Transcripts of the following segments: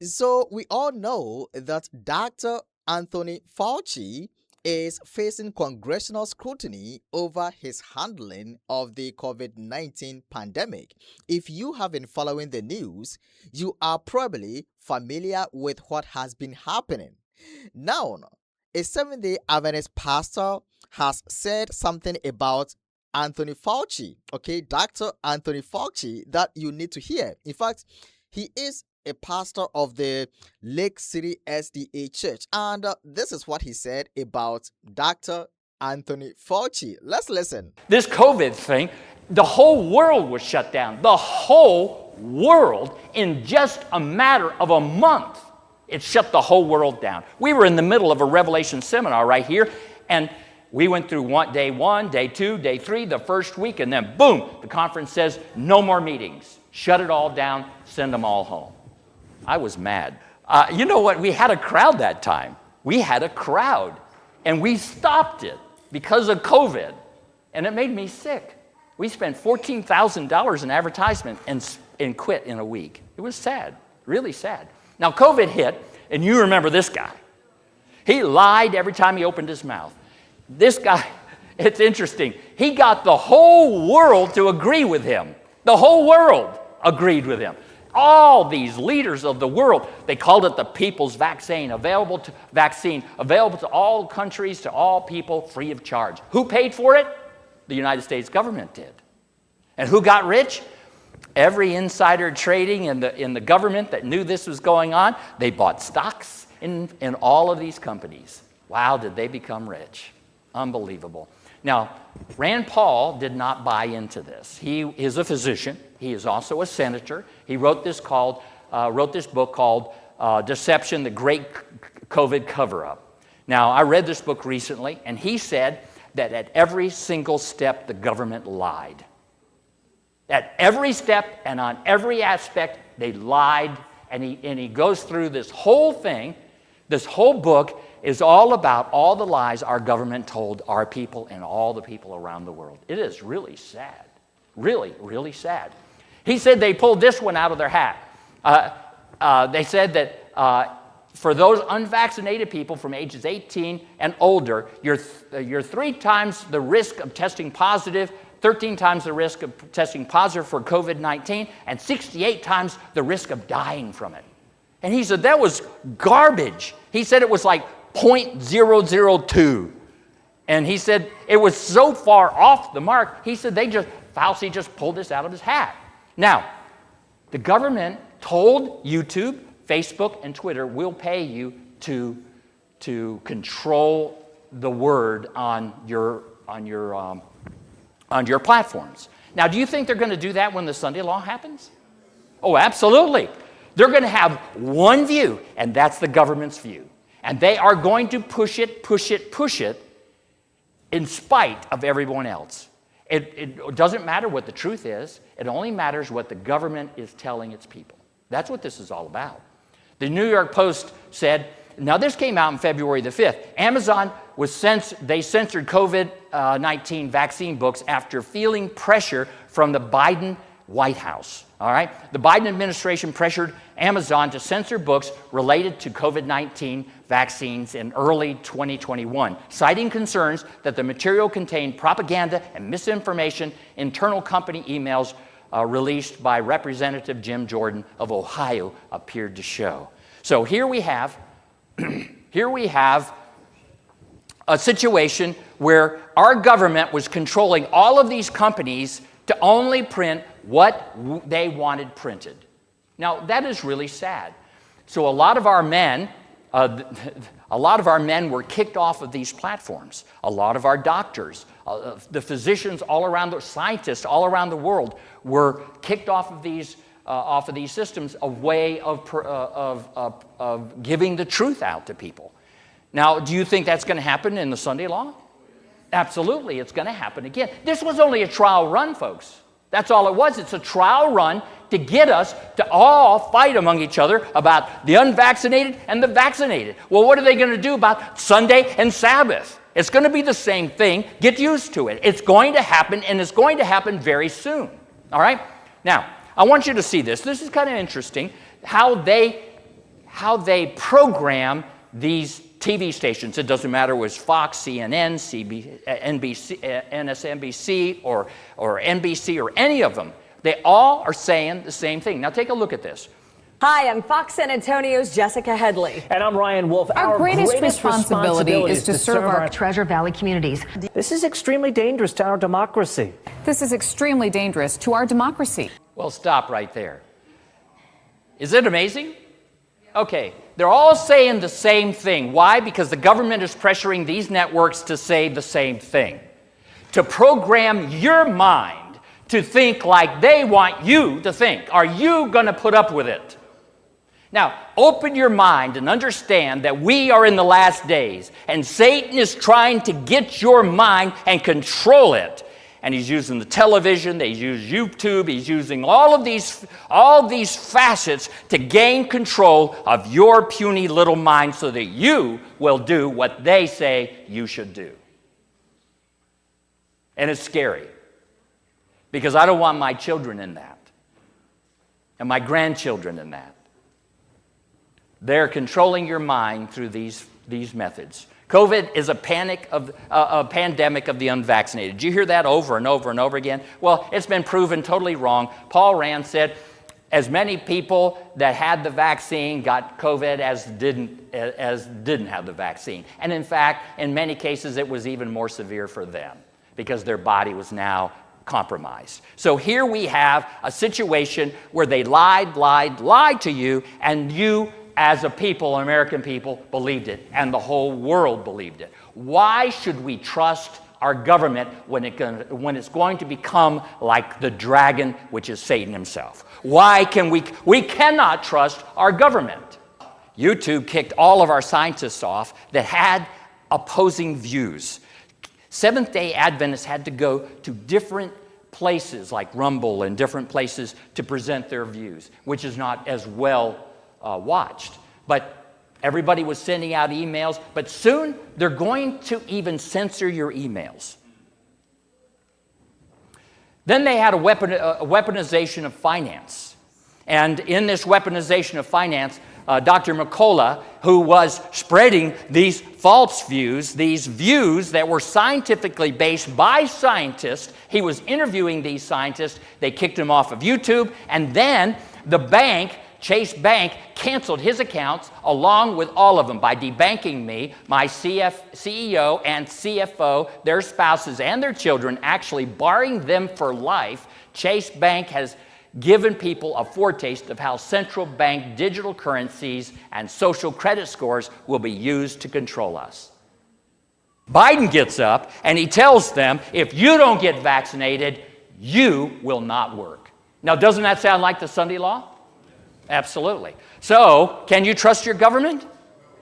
So we all know that Dr. Anthony Fauci is facing congressional scrutiny over his handling of the COVID-19 pandemic. If you have been following the news, you are probably familiar with what has been happening. Now, a Seventh-day Adventist pastor has said something about Anthony Fauci, okay, Dr. Anthony Fauci, that you need to hear. In fact, he is a pastor of the Lake City SDA Church, and this is what he said about Dr. Anthony Fauci. Let's listen. This COVID thing, the whole world was shut down. The whole world, in just a matter of a month, it shut the whole world down. We were in the middle of a Revelation seminar right here, and we went through day one, day two, day three, the first week, and then boom, the conference says no more meetings. Shut it all down, send them all home. I was mad. You know what? We had a crowd that time. We had a crowd, and we stopped it because of COVID, and it made me sick. We spent $14,000 in advertisement and quit in a week. It was sad, really sad. Now, COVID hit, and you remember this guy. He lied every time he opened his mouth. This guy, it's interesting. He got the whole world to agree with him. The whole world agreed with him. All these leaders of the world, they called it the people's vaccine, available to all countries, to all people, free of charge. Who paid for it? The United States government did. And who got rich? Every insider trading in the government that knew this was going on, they bought stocks in all of these companies. Wow, did they become rich. Unbelievable. Now, Rand Paul did not buy into this. He is a physician. He is also a senator. He wrote this book called Deception, the Great COVID Cover-Up. Now, I read this book recently, and he said that at every single step, the government lied. At every step and on every aspect, they lied, and he goes through this whole thing. This whole book is all about all the lies our government told our people and all the people around the world. It is really sad. Really, really sad. He said they pulled this one out of their hat. They said that for those unvaccinated people from ages 18 and older, you're 3 times the risk of testing positive, 13 times the risk of testing positive for COVID-19, and 68 times the risk of dying from it. And he said that was garbage. He said it was like 0.002. And he said it was so far off the mark, he said Fauci just pulled this out of his hat. Now, the government told YouTube, Facebook, and Twitter, we'll pay you to control the word on your platforms. Now, do you think they're going to do that when the Sunday law happens? Oh, absolutely. They're going to have one view, and that's the government's view. And they are going to push it in spite of everyone else. It doesn't matter what the truth is. It only matters what the government is telling its people. That's what this is all about. The New York Post said, now this came out on February the 5th, Amazon they censored COVID-19 vaccine books after feeling pressure from the Biden White House. All right? The Biden administration pressured Amazon to censor books related to COVID-19 vaccines in early 2021, citing concerns that the material contained propaganda and misinformation. Internal company emails released by Representative Jim Jordan of Ohio appeared to show. So here we have a situation where our government was controlling all of these companies to only print what they wanted printed. Now, that is really sad. So a lot of our men were kicked off of these platforms. A lot of our doctors, the physicians all around, the scientists all around the world were kicked off of these systems, a way of giving the truth out to people. Now, do you think that's going to happen in the Sunday law? Absolutely, it's going to happen again. This was only a trial run, folks. That's all it was. It's a trial run to get us to all fight among each other about the unvaccinated and the vaccinated. Well, what are they going to do about Sunday and Sabbath? It's going to be the same thing. Get used to it. It's going to happen, and it's going to happen very soon. All right? Now, I want you to see this. This is kind of interesting how they how they program these TV stations. It doesn't matter whether it's Fox, CNN, NBC, MSNBC, or NBC, or any of them. They all are saying the same thing. Now take a look at this. Hi, I'm Fox San Antonio's Jessica Headley. And I'm Ryan Wolf. Our greatest responsibility is to serve our Treasure Valley communities. This is extremely dangerous to our democracy. This is extremely dangerous to our democracy. Well, stop right there. Is it amazing? Okay, they're all saying the same thing. Why? Because the government is pressuring these networks to say the same thing. To program your mind to think like they want you to think. Are you going to put up with it? Now, open your mind and understand that we are in the last days, and Satan is trying to get your mind and control it. And he's using the television, he's using YouTube, he's using all these facets to gain control of your puny little mind so that you will do what they say you should do. And it's scary, because I don't want my children in that, and my grandchildren in that. They're controlling your mind through these methods. COVID is a pandemic of the unvaccinated. Did you hear that over and over and over again? Well, it's been proven totally wrong. Paul Rand said as many people that had the vaccine got COVID as didn't have the vaccine. And in fact, in many cases, it was even more severe for them because their body was now compromised. So here we have a situation where they lied to you, and you as a people, American people, believed it, and the whole world believed it. Why should we trust our government when it's going to become like the dragon, which is Satan himself? Why can we cannot trust our government? YouTube kicked all of our scientists off that had opposing views. Seventh-day Adventists had to go to different places like Rumble and different places to present their views, which is not as well watched. But everybody was sending out emails, but soon they're going to even censor your emails. Then they had a weaponization of finance. And in this weaponization of finance, Dr. McCullough, who was spreading these false views, these views that were scientifically based by scientists, he was interviewing these scientists. They kicked him off of YouTube, and then the bank, Chase Bank, canceled his accounts along with all of them by debanking me, my CEO and CFO, their spouses, and their children, actually barring them for life. Chase Bank has given people a foretaste of how central bank digital currencies and social credit scores will be used to control us. Biden gets up and he tells them, if you don't get vaccinated, you will not work. Now, doesn't that sound like the Sunday law? Absolutely. So, can you trust your government?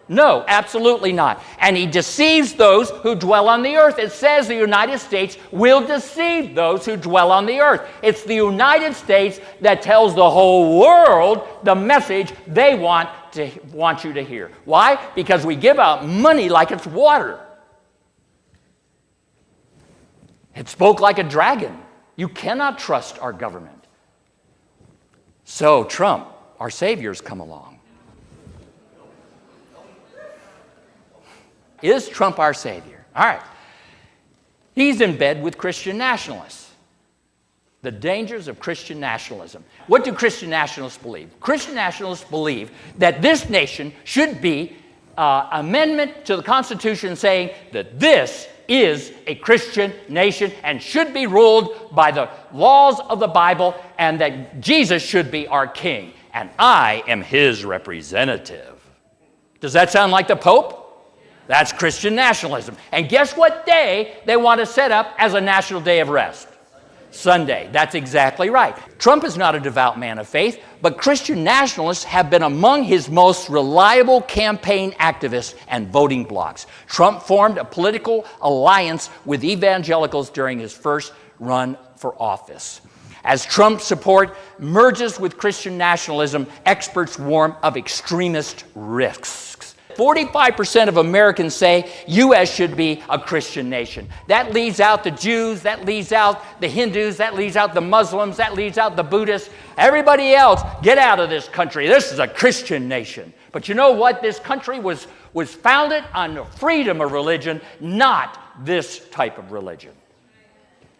No, absolutely not. And he deceives those who dwell on the earth. It says the United States will deceive those who dwell on the earth. It's the United States that tells the whole world the message they want you to hear. Why? Because we give out money like it's water. It spoke like a dragon. You cannot trust our government. So Trump, our savior's come along. Is Trump our savior? All right. He's in bed with Christian nationalists. The dangers of Christian nationalism. What do Christian nationalists believe? Christian nationalists believe that this nation should be amendment to the Constitution saying that this is a Christian nation and should be ruled by the laws of the Bible, and that Jesus should be our king, and I am his representative. Does that sound like the Pope? That's Christian nationalism. And guess what day they want to set up as a national day of rest? Sunday. That's exactly right. Trump is not a devout man of faith, but Christian nationalists have been among his most reliable campaign activists and voting blocs. Trump formed a political alliance with evangelicals during his first run for office. As Trump's support merges with Christian nationalism, experts warn of extremist risks. 45% of Americans say U.S. should be a Christian nation. That leaves out the Jews, that leaves out the Hindus, that leaves out the Muslims, that leaves out the Buddhists. Everybody else, get out of this country. This is a Christian nation. But you know what? This country was founded on the freedom of religion, not this type of religion.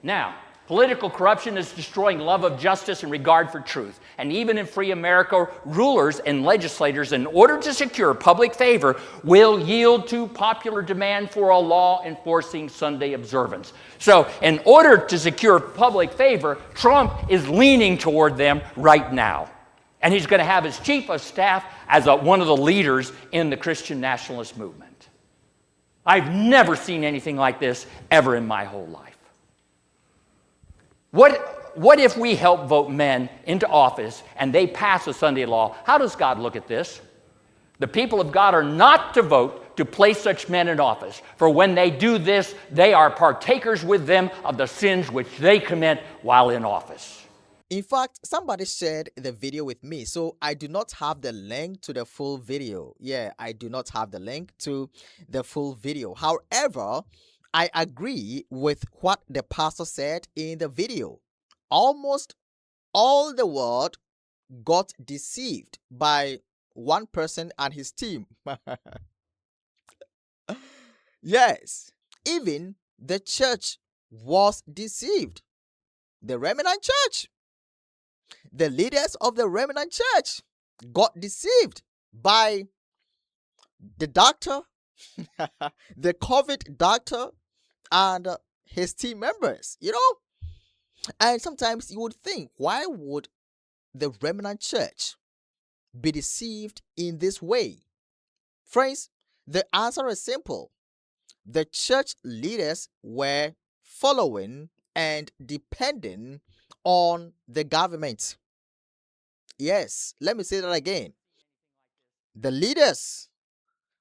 Now, political corruption is destroying love of justice and regard for truth. And even in free America, rulers and legislators, in order to secure public favor, will yield to popular demand for a law enforcing Sunday observance. So, in order to secure public favor, Trump is leaning toward them right now. And he's going to have his chief of staff as one of the leaders in the Christian nationalist movement. I've never seen anything like this ever in my whole life. What if we help vote men into office and they pass a Sunday law? How does God look at this? The people of God are not to vote to place such men in office, for when they do this, they are partakers with them of the sins which they commit while in office. In fact, somebody shared the video with me, so I do not have the link to the full video. Yeah, I do not have the link to the full video. However, I agree with what the pastor said in the video. Almost all the world got deceived by one person and his team. Yes, even the church was deceived. The remnant church. The leaders of the remnant church got deceived by the doctor, the COVID doctor, and his team members, And sometimes you would think, why would the remnant church be deceived in this way? Friends, the answer is simple. The church leaders were following and depending on the government. Yes, let me say that again. The leaders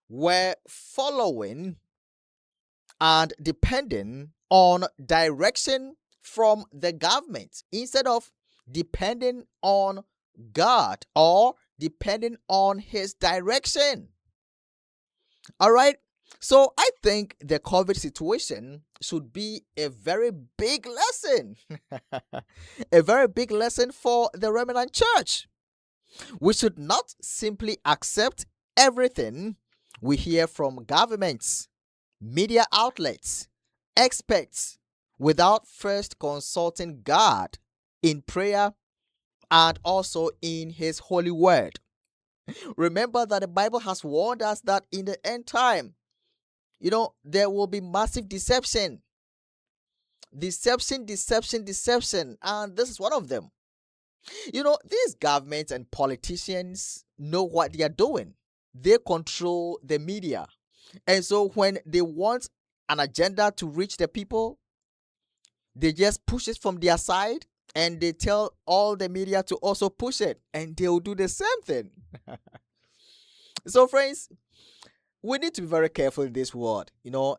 were following and depending on direction from the government instead of depending on God or depending on his direction. All right. So I think the COVID situation should be a very big lesson, a very big lesson for the remnant church. We should not simply accept everything we hear from governments, media outlets, experts, without first consulting God in prayer and also in his holy word. Remember that the Bible has warned us that in the end time, there will be massive deception. Deception, and this is one of them. These governments and politicians know what they are doing. They control the media. And so when they want an agenda to reach the people, they just push it from their side and they tell all the media to also push it, and they will do the same thing. So friends, we need to be very careful in this world,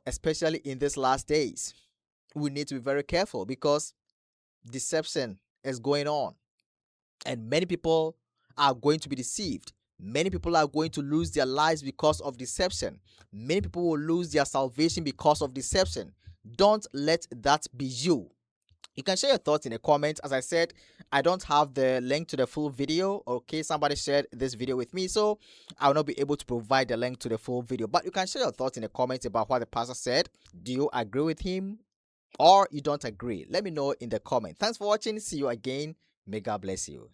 especially in these last days. We need to be very careful because deception is going on and many people are going to be deceived. Many people are going to lose their lives because of deception. Many people will lose their salvation because of deception. Don't let that be you. You can share your thoughts in the comments. As I said, I don't have the link to the full video. Okay, somebody shared this video with me, so I will not be able to provide the link to the full video. But you can share your thoughts in the comments about what the pastor said. Do you agree with him or you don't agree? Let me know in the comments. Thanks for watching. See you again. May God bless you.